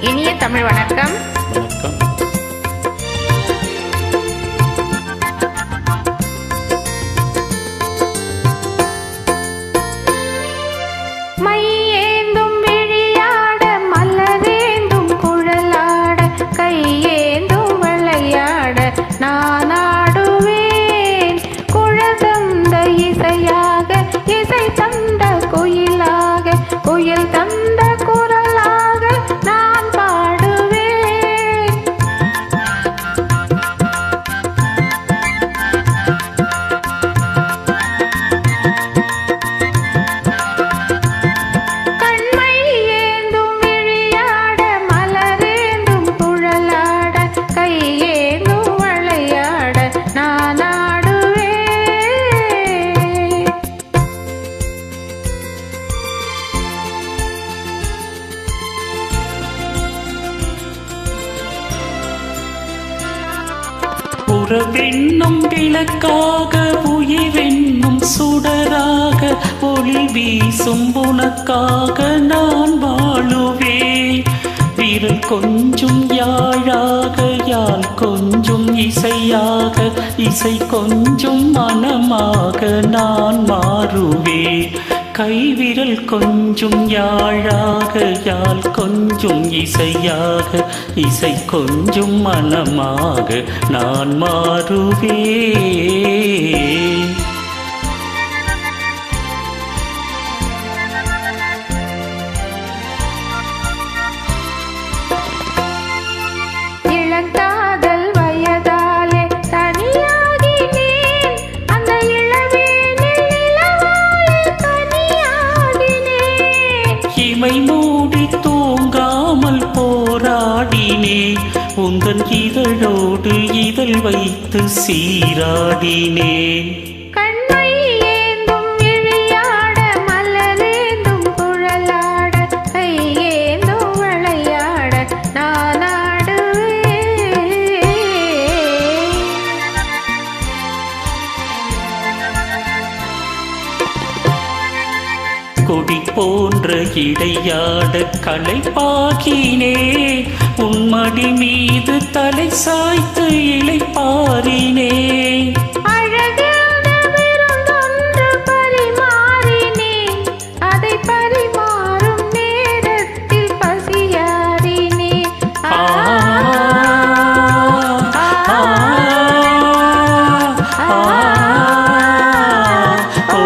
இனிய தமிழ் வணக்கம். வணக்கம். மையேந்தும் விழியாட மலரேந்தும் குழலாட கையேந்தும் விளையாட நான் ஆடுவேன். குழல் தந்த இசையாக இசை தந்த குயிலாக குயில் தந்த குரலாக நான் பாடுவேன். கண்மை ஏந்தும் விழியாட மலரேந்தும் குழலாட கையேந்தும் விளையாட நான் ஆடுவேன். உறவென்னும் விளக்காக உயிரென்னும் சுடராக ஒளி வீசும் உனக்காக நான் வாழுவேன். விரல் கொஞ்சும் யாழாக யாழ் கொஞ்சும் இசையாக இசை கொஞ்சும் மனமாக நான் மாறுவேன். கைவிரல் கொஞ்சும் யாழாக யாழ் கொஞ்சும் இசையாக இசை கொஞ்சும் மனமாக நான் மாறுவேன். இளங்காதல் வயதாலே தனியாகினேன். அந்த இளவேனில் நிலவாலே தனியாகினேன். இமை மூடி தூங்காமல் போராடினேன். உந்தன் இதழோடு இதழ் வைத்து சீராடினேன். கண்மை ஏந்தும் விழியாட மலரேந்தும் குழலாட கையேந்தும் விளையாட நான் ஆடுவேன். கொடி போன்ற இடையாட களைப்பாகினே. உன்மடி மீது தலை சாய்த்து இளைப்பாரினே. அழகான விருந்தொன்று பரிமாறினேன். அதை பரிமாறும் நேரத்தில் பசியாறினேன். ஆ, ஆ, ஆ, ஓ.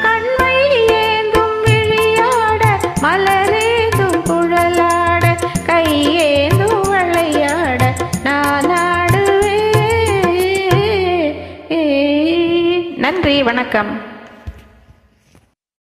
கண்மை ஏந்தும் விழியாட மலரேந்தும் குழலாட கையேந்தும் விளையாட நான் ஆடுவேன். நன்றி, வணக்கம்.